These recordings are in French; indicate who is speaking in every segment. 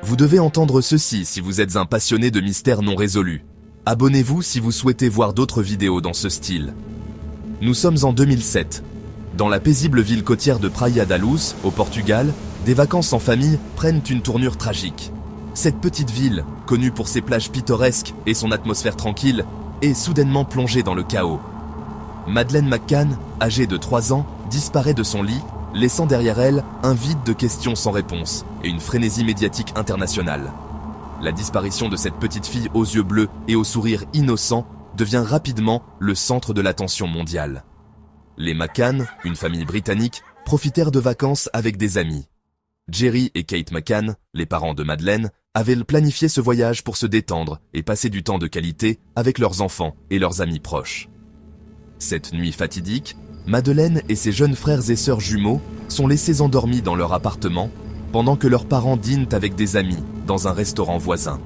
Speaker 1: Vous devez entendre ceci si vous êtes un passionné de mystères non résolus. Abonnez-vous si vous souhaitez voir d'autres vidéos dans ce style. Nous sommes en 2007. Dans la paisible ville côtière de Praia da Luz, au Portugal, des vacances en famille prennent une tournure tragique. Cette petite ville, connue pour ses plages pittoresques et son atmosphère tranquille, est soudainement plongée dans le chaos. Madeleine McCann, âgée de 3 ans, disparaît de son lit, laissant derrière elle un vide de questions sans réponse et une frénésie médiatique internationale. La disparition de cette petite fille aux yeux bleus et au sourire innocent devient rapidement le centre de l'attention mondiale. Les McCann, une famille britannique, profitèrent de vacances avec des amis. Jerry et Kate McCann, les parents de Madeleine, avaient planifié ce voyage pour se détendre et passer du temps de qualité avec leurs enfants et leurs amis proches. Cette nuit fatidique, Madeleine et ses jeunes frères et sœurs jumeaux sont laissés endormis dans leur appartement pendant que leurs parents dînent avec des amis dans un restaurant voisin.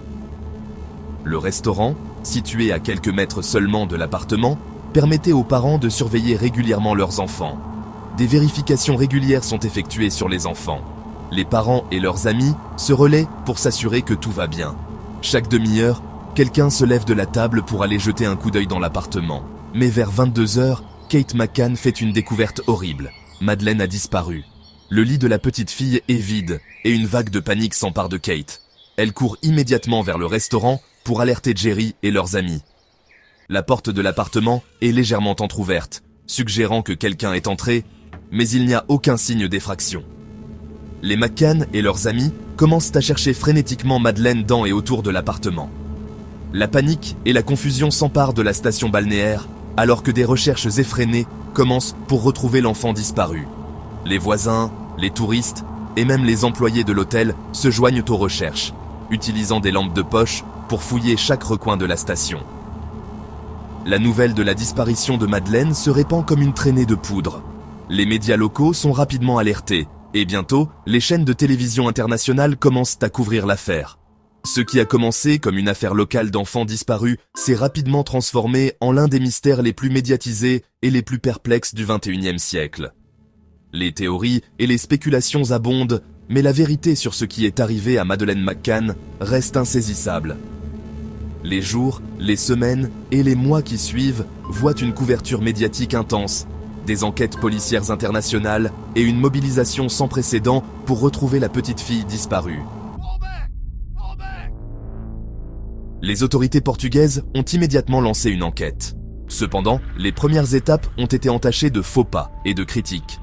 Speaker 1: Le restaurant, situé à quelques mètres seulement de l'appartement, permettait aux parents de surveiller régulièrement leurs enfants. Des vérifications régulières sont effectuées sur les enfants. Les parents et leurs amis se relaient pour s'assurer que tout va bien. Chaque demi-heure, quelqu'un se lève de la table pour aller jeter un coup d'œil dans l'appartement. Mais vers 22h, Kate McCann fait une découverte horrible. Madeleine a disparu. Le lit de la petite fille est vide et une vague de panique s'empare de Kate. Elle court immédiatement vers le restaurant pour alerter Jerry et leurs amis. La porte de l'appartement est légèrement entrouverte, suggérant que quelqu'un est entré, mais il n'y a aucun signe d'effraction. Les McCann et leurs amis commencent à chercher frénétiquement Madeleine dans et autour de l'appartement. La panique et la confusion s'emparent de la station balnéaire alors que des recherches effrénées commencent pour retrouver l'enfant disparu. Les voisins, les touristes et même les employés de l'hôtel se joignent aux recherches, utilisant des lampes de poche pour fouiller chaque recoin de la station. La nouvelle de la disparition de Madeleine se répand comme une traînée de poudre. Les médias locaux sont rapidement alertés et bientôt, les chaînes de télévision internationales commencent à couvrir l'affaire. Ce qui a commencé comme une affaire locale d'enfants disparus s'est rapidement transformé en l'un des mystères les plus médiatisés et les plus perplexes du XXIe siècle. Les théories et les spéculations abondent, mais la vérité sur ce qui est arrivé à Madeleine McCann reste insaisissable. Les jours, les semaines et les mois qui suivent voient une couverture médiatique intense, des enquêtes policières internationales et une mobilisation sans précédent pour retrouver la petite fille disparue. Les autorités portugaises ont immédiatement lancé une enquête. Cependant, les premières étapes ont été entachées de faux pas et de critiques.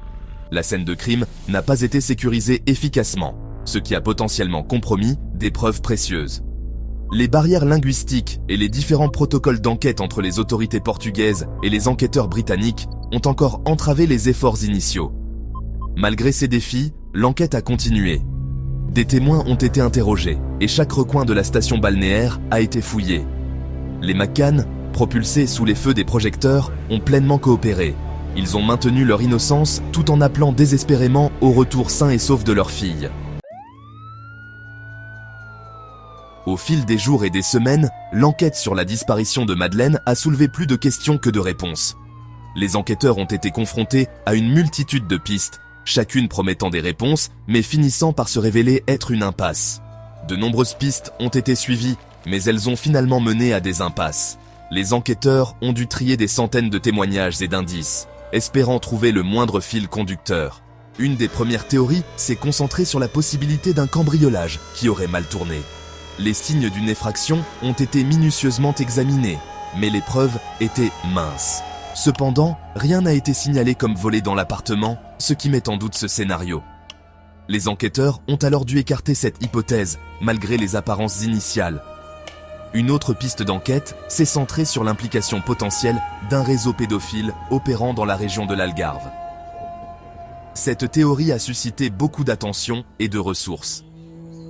Speaker 1: La scène de crime n'a pas été sécurisée efficacement, ce qui a potentiellement compromis des preuves précieuses. Les barrières linguistiques et les différents protocoles d'enquête entre les autorités portugaises et les enquêteurs britanniques ont encore entravé les efforts initiaux. Malgré ces défis, l'enquête a continué. Des témoins ont été interrogés et chaque recoin de la station balnéaire a été fouillé. Les McCann, propulsés sous les feux des projecteurs, ont pleinement coopéré. Ils ont maintenu leur innocence tout en appelant désespérément au retour sain et sauf de leur fille. Au fil des jours et des semaines, l'enquête sur la disparition de Madeleine a soulevé plus de questions que de réponses. Les enquêteurs ont été confrontés à une multitude de pistes, chacune promettant des réponses, mais finissant par se révéler être une impasse. De nombreuses pistes ont été suivies, mais elles ont finalement mené à des impasses. Les enquêteurs ont dû trier des centaines de témoignages et d'indices, espérant trouver le moindre fil conducteur. Une des premières théories s'est concentrée sur la possibilité d'un cambriolage qui aurait mal tourné. Les signes d'une effraction ont été minutieusement examinés, mais les preuves étaient minces. Cependant, rien n'a été signalé comme volé dans l'appartement, ce qui met en doute ce scénario. Les enquêteurs ont alors dû écarter cette hypothèse, malgré les apparences initiales. Une autre piste d'enquête s'est centrée sur l'implication potentielle d'un réseau pédophile opérant dans la région de l'Algarve. Cette théorie a suscité beaucoup d'attention et de ressources.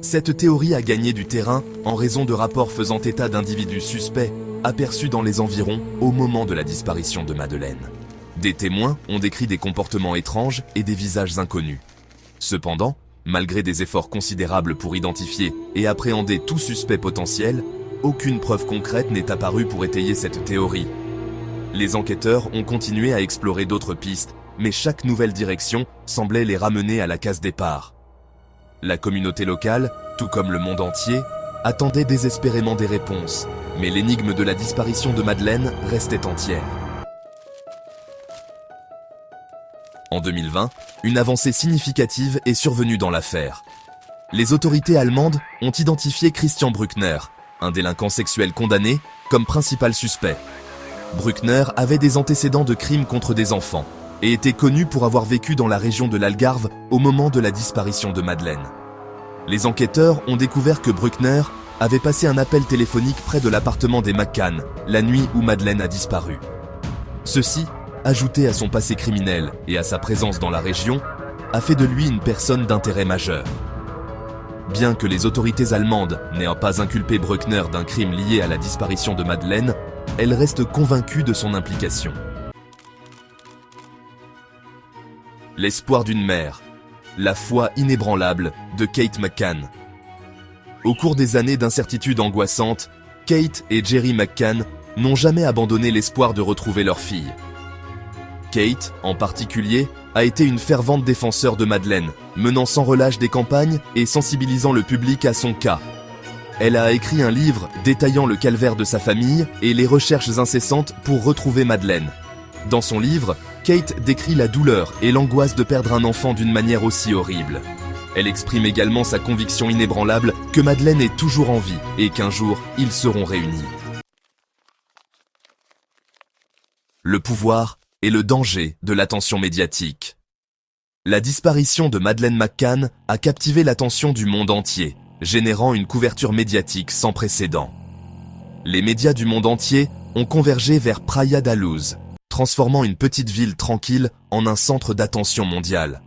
Speaker 1: Cette théorie a gagné du terrain en raison de rapports faisant état d'individus suspects aperçus dans les environs au moment de la disparition de Madeleine. Des témoins ont décrit des comportements étranges et des visages inconnus. Cependant, malgré des efforts considérables pour identifier et appréhender tout suspect potentiel, aucune preuve concrète n'est apparue pour étayer cette théorie. Les enquêteurs ont continué à explorer d'autres pistes, mais chaque nouvelle direction semblait les ramener à la case départ. La communauté locale, tout comme le monde entier, attendait désespérément des réponses, mais l'énigme de la disparition de Madeleine restait entière. En 2020, une avancée significative est survenue dans l'affaire. Les autorités allemandes ont identifié Christian Bruckner, un délinquant sexuel condamné, comme principal suspect. Bruckner avait des antécédents de crimes contre des enfants et était connu pour avoir vécu dans la région de l'Algarve au moment de la disparition de Madeleine. Les enquêteurs ont découvert que Bruckner avait passé un appel téléphonique près de l'appartement des McCann la nuit où Madeleine a disparu. Ceci, ajouté à son passé criminel et à sa présence dans la région, a fait de lui une personne d'intérêt majeur. Bien que les autorités allemandes n'aient pas inculpé Bruckner d'un crime lié à la disparition de Madeleine, elles restent convaincues de son implication. L'espoir d'une mère, la foi inébranlable de Kate McCann. Au cours des années d'incertitude angoissante, Kate et Jerry McCann n'ont jamais abandonné l'espoir de retrouver leur fille. Kate, en particulier, a été une fervente défenseur de Madeleine, menant sans relâche des campagnes et sensibilisant le public à son cas. Elle a écrit un livre détaillant le calvaire de sa famille et les recherches incessantes pour retrouver Madeleine. Dans son livre, Kate décrit la douleur et l'angoisse de perdre un enfant d'une manière aussi horrible. Elle exprime également sa conviction inébranlable que Madeleine est toujours en vie et qu'un jour, ils seront réunis. Le pouvoir et le danger de l'attention médiatique. La disparition de Madeleine McCann a captivé l'attention du monde entier, générant une couverture médiatique sans précédent. Les médias du monde entier ont convergé vers Praia da Luz, transformant une petite ville tranquille en un centre d'attention mondiale.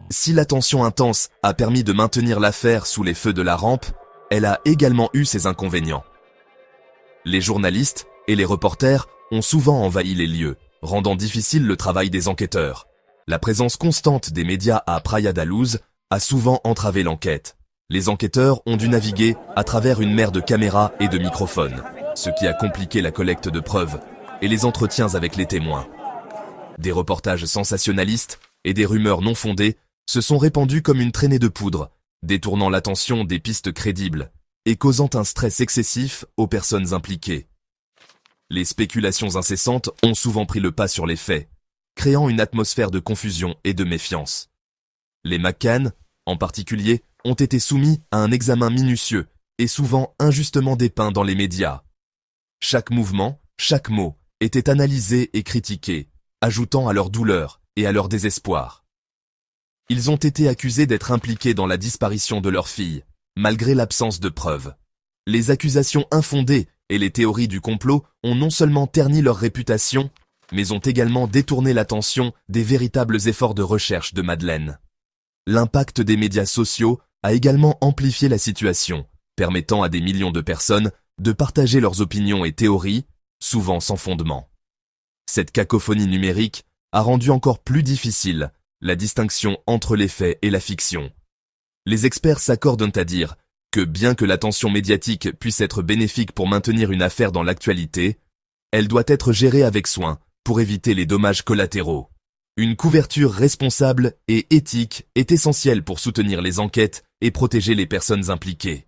Speaker 1: Si l'attention intense a permis de maintenir l'affaire sous les feux de la rampe, elle a également eu ses inconvénients. Les journalistes et les reporters ont souvent envahi les lieux, rendant difficile le travail des enquêteurs. La présence constante des médias à Praia da Luz a souvent entravé l'enquête. Les enquêteurs ont dû naviguer à travers une mer de caméras et de microphones, ce qui a compliqué la collecte de preuves et les entretiens avec les témoins. Des reportages sensationnalistes et des rumeurs non fondées se sont répandus comme une traînée de poudre, détournant l'attention des pistes crédibles et causant un stress excessif aux personnes impliquées. Les spéculations incessantes ont souvent pris le pas sur les faits, créant une atmosphère de confusion et de méfiance. Les McCann, en particulier, ont été soumis à un examen minutieux et souvent injustement dépeints dans les médias. Chaque mouvement, chaque mot, était analysé et critiqué, ajoutant à leur douleur et à leur désespoir. Ils ont été accusés d'être impliqués dans la disparition de leur fille, malgré l'absence de preuves. Les accusations infondées et les théories du complot ont non seulement terni leur réputation, mais ont également détourné l'attention des véritables efforts de recherche de Madeleine. L'impact des médias sociaux a également amplifié la situation, permettant à des millions de personnes de partager leurs opinions et théories, souvent sans fondement. Cette cacophonie numérique a rendu encore plus difficile la distinction entre les faits et la fiction. Les experts s'accordent à dire que bien que l'attention médiatique puisse être bénéfique pour maintenir une affaire dans l'actualité, elle doit être gérée avec soin pour éviter les dommages collatéraux. Une couverture responsable et éthique est essentielle pour soutenir les enquêtes et protéger les personnes impliquées.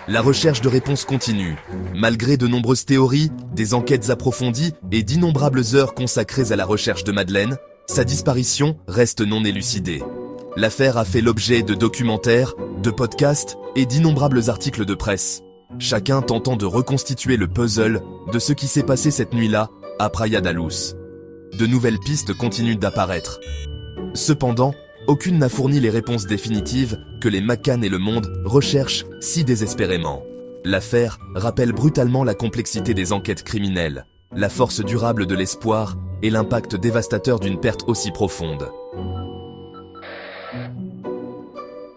Speaker 1: La recherche de réponses continue. Malgré de nombreuses théories, des enquêtes approfondies et d'innombrables heures consacrées à la recherche de Madeleine, sa disparition reste non élucidée. L'affaire a fait l'objet de documentaires, de podcasts et d'innombrables articles de presse, chacun tentant de reconstituer le puzzle de ce qui s'est passé cette nuit-là à Praia da Luz. De nouvelles pistes continuent d'apparaître. Cependant, aucune n'a fourni les réponses définitives que les McCann et le monde recherchent si désespérément. L'affaire rappelle brutalement la complexité des enquêtes criminelles, la force durable de l'espoir et l'impact dévastateur d'une perte aussi profonde.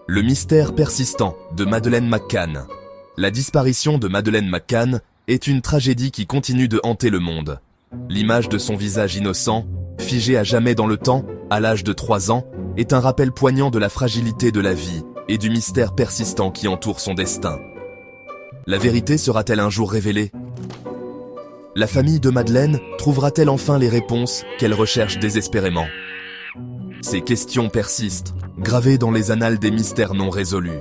Speaker 1: Le mystère persistant de Madeleine McCann. La disparition de Madeleine McCann est une tragédie qui continue de hanter le monde. L'image de son visage innocent, figé à jamais dans le temps, à l'âge de 3 ans, est un rappel poignant de la fragilité de la vie et du mystère persistant qui entoure son destin. La vérité sera-t-elle un jour révélée ? La famille de Madeleine trouvera-t-elle enfin les réponses qu'elle recherche désespérément ? Ces questions persistent, gravé dans les annales des mystères non résolus.